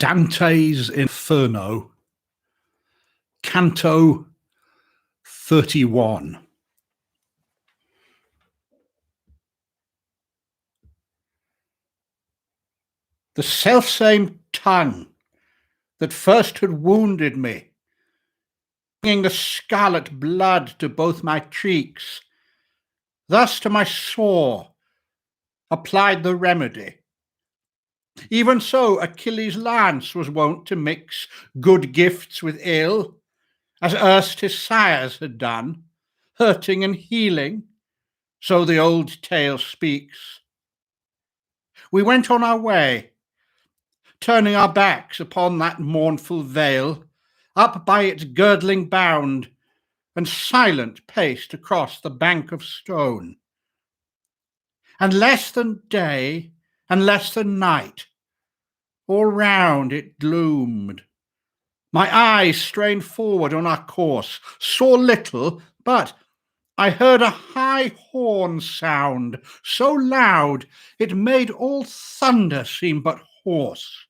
Dante's Inferno, Canto 31. The selfsame tongue that first had wounded me, bringing the scarlet blood to both my cheeks, thus to my sore applied the remedy. Even so Achilles' lance was wont to mix good gifts with ill, as erst his sires had done, hurting and healing, so the old tale speaks. We went on our way, turning our backs upon that mournful vale, up by its girdling bound, and silent paced across the bank of stone. And less than day, and less than night, all round it gloomed. My eyes strained forward on our course, saw little, but I heard a high horn sound, so loud it made all thunder seem but hoarse,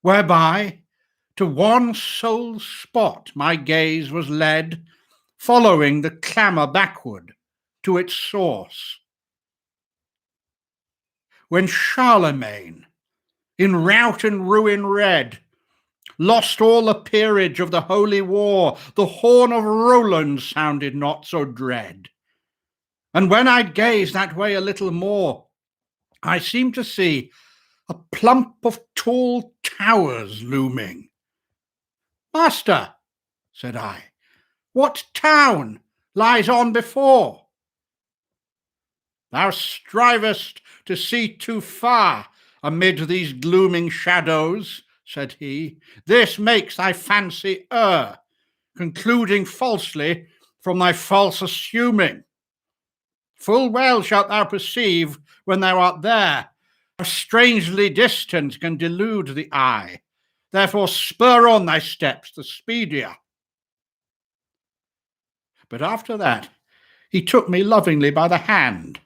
whereby to one sole spot my gaze was led, following the clamour backward to its source. When Charlemagne, in rout and ruin red, lost all the peerage of the holy war, the horn of Roland sounded not so dread. And when I'd gazed that way a little more, I seemed to see a plump of tall towers looming. "Master," said I, "what town lies on before?" "Thou strivest to see too far amid these glooming shadows," said he. "This makes thy fancy err, concluding falsely from thy false assuming. Full well shalt thou perceive when thou art there, how strangely distant can delude the eye. Therefore spur on thy steps the speedier." But after that he took me lovingly by the hand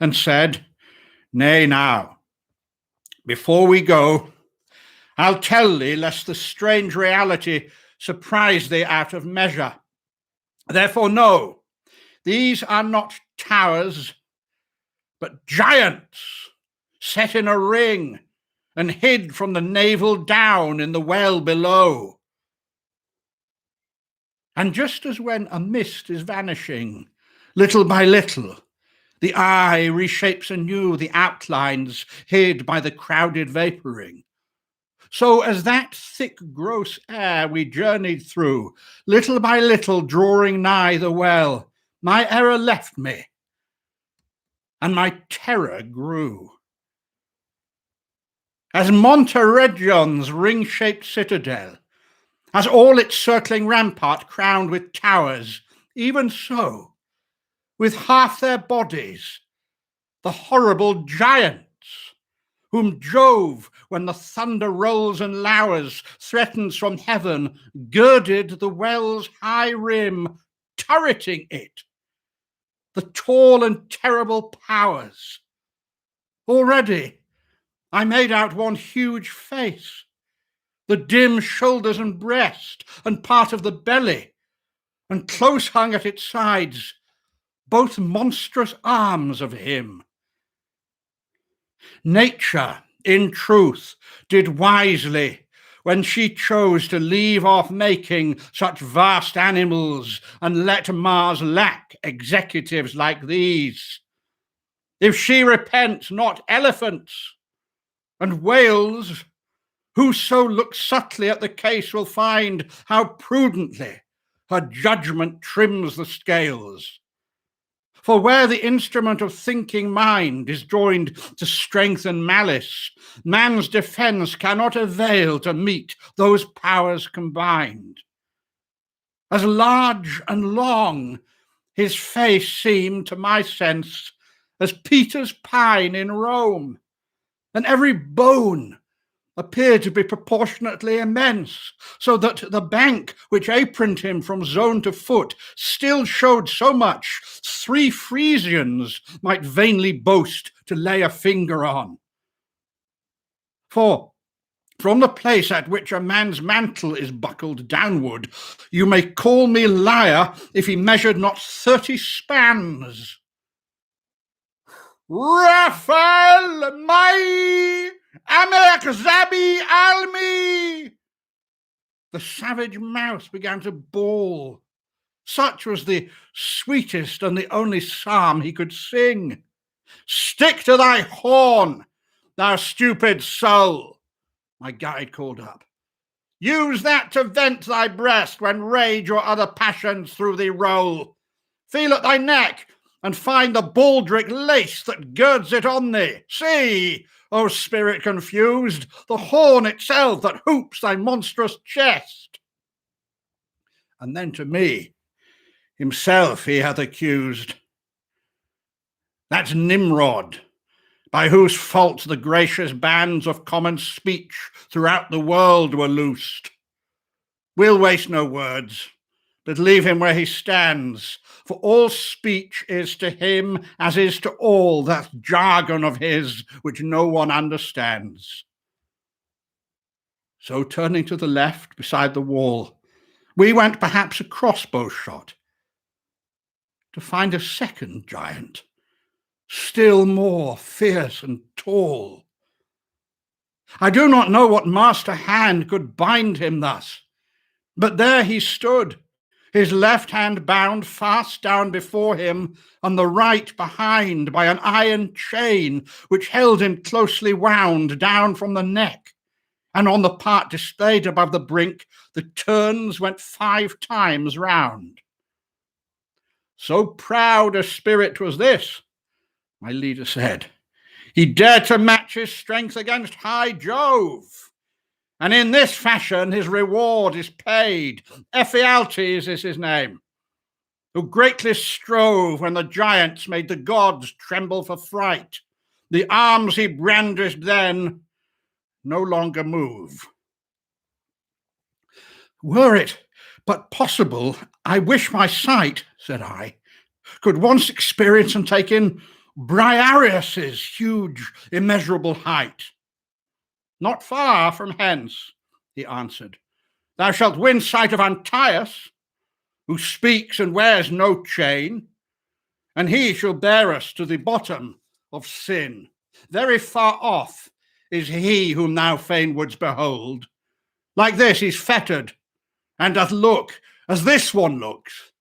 and said, "Nay now, before we go, I'll tell thee, lest the strange reality surprise thee out of measure. Therefore know, these are not towers, but giants, set in a ring, and hid from the navel down in the well below. And just as when a mist is vanishing, little by little, the eye reshapes anew the outlines hid by the crowded vaporing, so as that thick gross air we journeyed through, little by little drawing nigh the well, my error left me, and my terror grew. As Monteregion's ring-shaped citadel, as all its circling rampart crowned with towers, even so, with half their bodies, the horrible giants, whom Jove, when the thunder rolls and lowers, threatens from heaven, girded the well's high rim, turreting it, the tall and terrible powers. Already I made out one huge face, the dim shoulders and breast, and part of the belly, and close hung at its sides, both monstrous arms of him. Nature, in truth, did wisely when she chose to leave off making such vast animals and let Mars lack executives like these. If she repent not elephants and whales, whoso looks subtly at the case will find how prudently her judgment trims the scales. For where the instrument of thinking mind is joined to strength and malice, man's defense cannot avail to meet those powers combined. As large and long his face seemed to my sense as Peter's pine in Rome, and every bone appeared to be proportionately immense, so that the bank which aproned him from zone to foot still showed so much 3 Frisians might vainly boast to lay a finger on. For From the place at which a man's mantle is buckled downward, you may call me liar if he measured not 30 spans. Raphael, my Amek Zabi Almi! The savage mouse began to bawl. Such was the sweetest and the only psalm he could sing. Stick to thy horn, thou stupid soul, my guide called up. Use that to vent thy breast when rage or other passions through thee roll. Feel at thy neck and find the baldric lace that girds it on thee. See, O spirit confused, the horn itself that hoops thy monstrous chest. And then to me, himself he hath accused. That's Nimrod, by whose fault the gracious bands of common speech throughout the world were loosed. We'll waste no words, but leave him where he stands, for all speech is to him as is to all that jargon of his which no one understands. So turning to the left beside the wall, we went perhaps a crossbow shot to find a second giant, still more fierce and tall. I do not know what master hand could bind him thus, but there he stood, his left hand bound fast down before him, and the right behind by an iron chain which held him closely wound down from the neck, and on the part displayed above the brink the turns went 5 times round. So proud a spirit was this, my leader said, he dared to match his strength against high Jove. And in this fashion his reward is paid. Ephialtes is his name, who greatly strove when the giants made the gods tremble for fright. The arms he brandished then no longer move. Were it but possible, I wish my sight, said I, could once experience and take in Briareus's huge, immeasurable height. Not far from hence, he answered, thou shalt win sight of Antaeus, who speaks and wears no chain, and he shall bear us to the bottom of sin. Very far off is he whom thou fain wouldst behold. Like this he's fettered, and doth look as this one looks,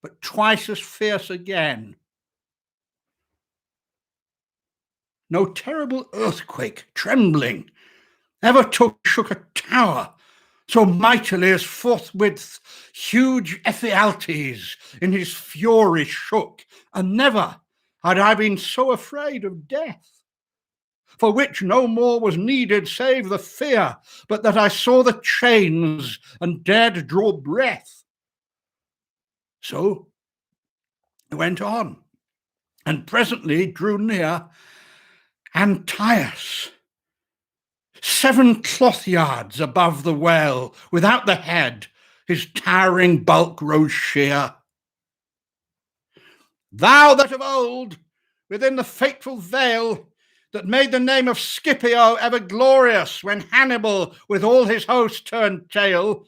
but twice as fierce again. No terrible earthquake, trembling, ever shook a tower so mightily as forthwith huge Ephialtes in his fury shook, and never had I been so afraid of death, for which no more was needed save the fear, but that I saw the chains and dared draw breath. So I went on, and presently drew near Antaeus, 7 cloth yards above the well, without the head, his towering bulk rose sheer. Thou that of old, within the fateful veil, that made the name of Scipio ever glorious, when Hannibal with all his host turned tail,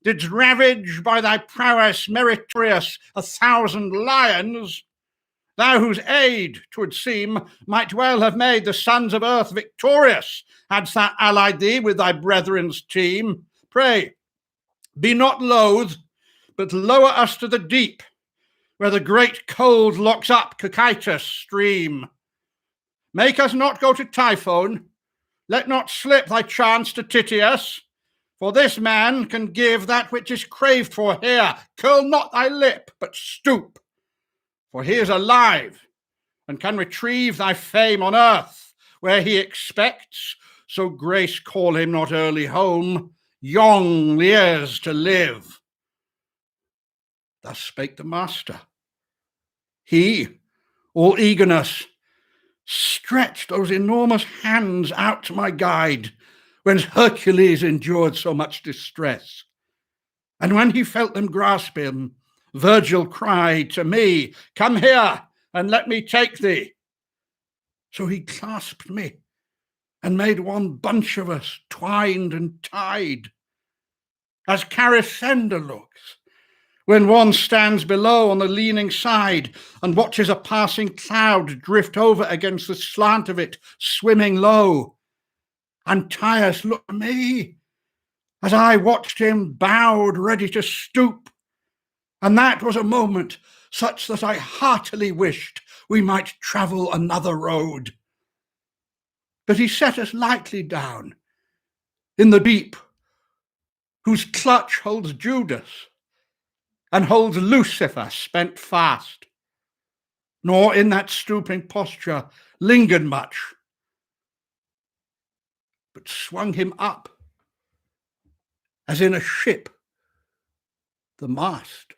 didst ravage by thy prowess meritorious 1,000 lions, thou whose aid, 'twould seem, might well have made the sons of earth victorious, hadst thou allied thee with thy brethren's team. Pray, be not loath, but lower us to the deep, where the great cold locks up Cocytus stream. Make us not go to Typhon, let not slip thy chance to Titius, for this man can give that which is craved for here. Curl not thy lip, but stoop, for he is alive, and can retrieve thy fame on earth, where he expects, so grace call him not early home, young years to live. Thus spake the master. He, all eagerness, stretched those enormous hands out to my guide, when Hercules endured so much distress. And when he felt them grasp him, Virgil cried to me, come here, and let me take thee. So he clasped me, and made one bunch of us, twined and tied, as Carisenda looks, when one stands below on the leaning side and watches a passing cloud drift over against the slant of it, swimming low. Antaius looked at me as I watched him bowed, ready to stoop, and that was a moment such that I heartily wished we might travel another road. But he set us lightly down in the deep, whose clutch holds Judas and holds Lucifer spent fast, nor in that stooping posture lingered much, but swung him up as in a ship the mast.